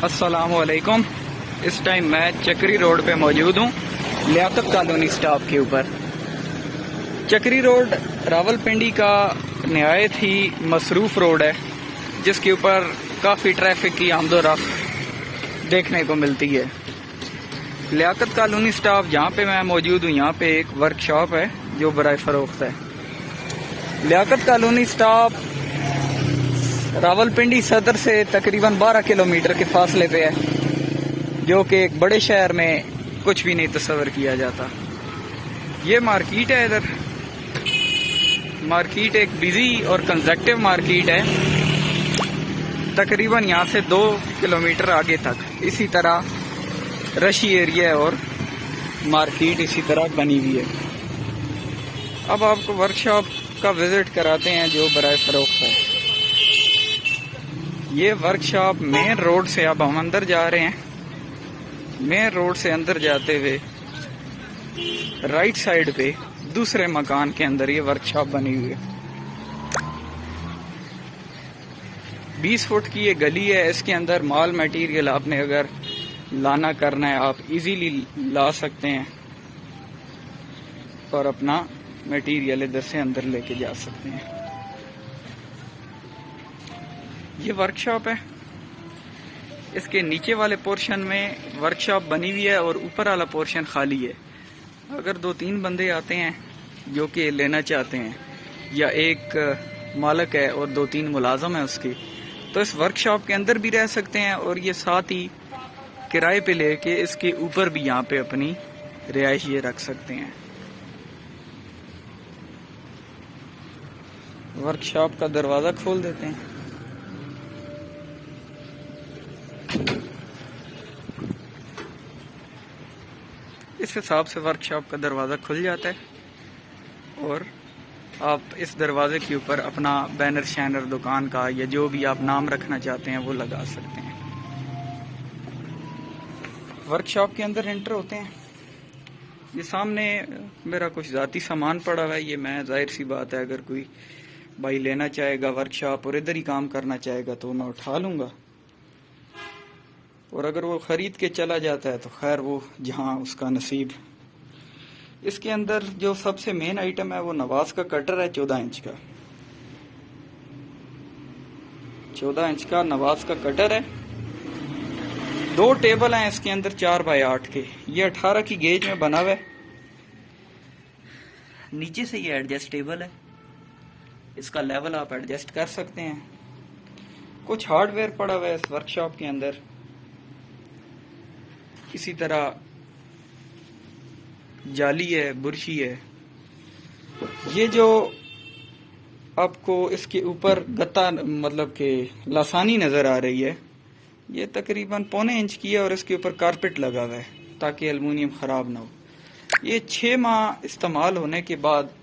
अस्सलामुअलैकुम। इस टाइम मैं चक्री रोड पे मौजूद हूँ, लियाकत कॉलोनी स्टॉप के ऊपर। चक्री रोड रावलपिंडी का नहायत ही मसरूफ़ रोड है, जिसके ऊपर काफ़ी ट्रैफिक की आमदोरफ्त देखने को मिलती है। लियाकत कॉलोनी स्टॉप जहाँ पे मैं मौजूद हूँ, यहाँ पे एक वर्कशॉप है जो बराए फ़रोख्त है। लियाकत कॉलोनी स्टॉप रावलपिंडी सदर से तकरीबन 12 किलोमीटर के फासले पे है, जो कि एक बड़े शहर में कुछ भी नहीं तस्वर किया जाता। ये मार्केट है, इधर मार्केट एक बिजी और कंजक्टिव मार्केट है, तकरीबन यहाँ से 2 किलोमीटर आगे तक इसी तरह रशी एरिया है और मार्केट इसी तरह बनी हुई है। अब आपको वर्कशॉप का विजिट कराते हैं जो बराए फरोख्त है। ये वर्कशॉप मेन रोड से, अब हम अंदर जा रहे हैं। मेन रोड से अंदर जाते हुए राइट साइड पे दूसरे मकान के अंदर ये वर्कशॉप बनी हुई है। 20 फुट की ये गली है। इसके अंदर माल मटेरियल आपने अगर लाना करना है, आप इजीली ला सकते हैं और अपना मटेरियल इधर से अंदर लेके जा सकते हैं। ये वर्कशॉप है। इसके नीचे वाले पोर्शन में वर्कशॉप बनी हुई है और ऊपर वाला पोर्शन खाली है। अगर 2-3 बंदे आते हैं जो कि लेना चाहते हैं, या एक मालिक है और 2-3 मुलाजम है उसके, तो इस वर्कशॉप के अंदर भी रह सकते हैं और ये साथ ही किराए पे लेके इसके ऊपर भी यहाँ पे अपनी रिहाइश ये रख सकते हैं। वर्कशॉप का दरवाज़ा खोल देते हैं। इस हिसाब से वर्कशॉप का दरवाज़ा खुल जाता है और आप इस दरवाजे के ऊपर अपना बैनर शैनर दुकान का या जो भी आप नाम रखना चाहते हैं वो लगा सकते हैं। वर्कशॉप के अंदर एंटर होते हैं। ये सामने मेरा कुछ ज़ाती सामान पड़ा हुआ है। ये मैं, जाहिर सी बात है, अगर कोई भाई लेना चाहेगा वर्कशॉप और इधर ही काम करना चाहेगा तो मैं उठा लूँगा, और अगर वो ख़रीद के चला जाता है तो खैर वो जहाँ उसका नसीब। इसके अंदर जो सबसे मेन आइटम है वो नवाज का कटर है, 14 इंच का। 14 इंच का नवाज का कटर है। 2 टेबल हैं इसके अंदर 4x8 के। ये 18 की गेज में बना हुआ है। नीचे से ये एडजस्टेबल है, इसका लेवल आप एडजस्ट कर सकते हैं। कुछ हार्डवेयर पड़ा हुआ है इस वर्कशॉप के अंदर। इसी तरह जाली है, बुरशी है। ये जो आपको इसके ऊपर गत्ता मतलब के लासानी नजर आ रही है, ये तकरीबन 1.25 इंच की है और इसके ऊपर कारपेट लगा हुआ है ताकि एल्युमिनियम खराब ना हो। ये 6 माह इस्तेमाल होने के बाद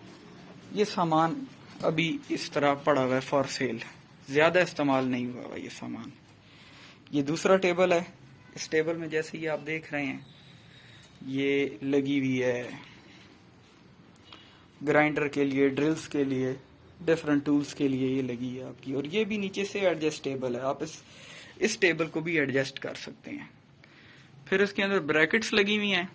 ये सामान अभी इस तरह पड़ा हुआ है फॉर सेल। ज्यादा इस्तेमाल नहीं हुआ हुआ ये सामान। ये दूसरा टेबल है। इस टेबल में जैसे ये आप देख रहे हैं, ये लगी हुई है ग्राइंडर के लिए, ड्रिल्स के लिए, डिफरेंट टूल्स के लिए ये लगी है आपकी। और ये भी नीचे से एडजस्टेबल है, आप इस टेबल को भी एडजस्ट कर सकते हैं। फिर इसके अंदर ब्रैकेट्स लगी हुई हैं।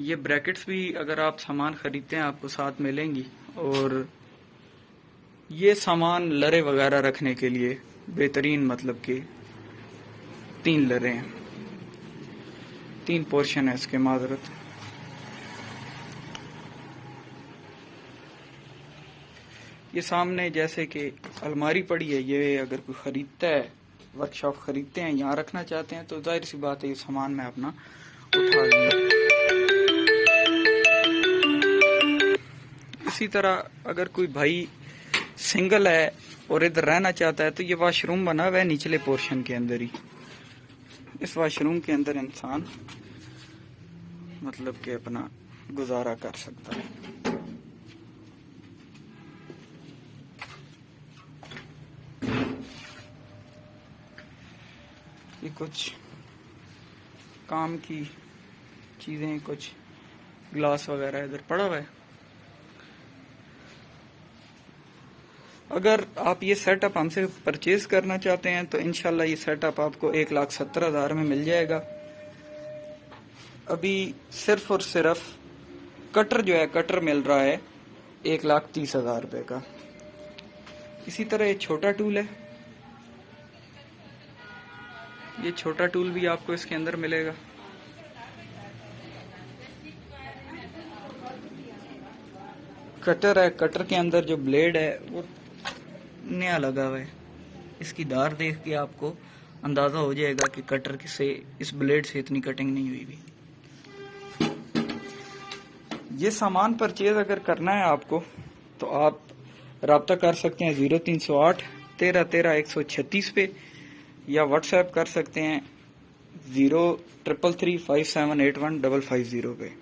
ये ब्रैकेट्स भी अगर आप सामान खरीदते हैं आपको साथ मिलेंगी। और ये सामान लरे वगैरह रखने के लिए बेहतरीन, मतलब के 3 लरे हैं, 3 पोर्शन है इसके, माजरत। ये सामने जैसे कि अलमारी पड़ी है, ये अगर कोई खरीदता है, वर्कशॉप खरीदते हैं, यहाँ रखना चाहते हैं तो जाहिर सी बात है ये सामान मैं अपना उठा लूंगा। इसी तरह अगर कोई भाई सिंगल है और इधर रहना चाहता है तो ये वॉशरूम बना हुआ है निचले पोर्शन के अंदर ही। इस वॉशरूम के अंदर इंसान मतलब कि अपना गुजारा कर सकता है। ये कुछ काम की चीजें, कुछ ग्लास वगैरह इधर पड़ा हुआ है। अगर आप ये सेटअप हमसे परचेज करना चाहते हैं तो इंशाल्लाह ये सेटअप आपको 1,70,000 में मिल जाएगा। अभी सिर्फ और सिर्फ कटर जो है कटर मिल रहा है 1,30,000 रुपये का। इसी तरह ये छोटा टूल है, ये छोटा टूल भी आपको इसके अंदर मिलेगा। कटर है, कटर के अंदर जो ब्लेड है वो नया लगा हुआ है। इसकी धार देख के आपको अंदाजा हो जाएगा कि कटर से इस ब्लेड से इतनी कटिंग नहीं हुई भी। ये सामान परचेज अगर करना है आपको तो आप राब्ता कर सकते हैं 0308 13 13 136 पे, या व्हाट्सएप कर सकते हैं 0333 5781 550 पे।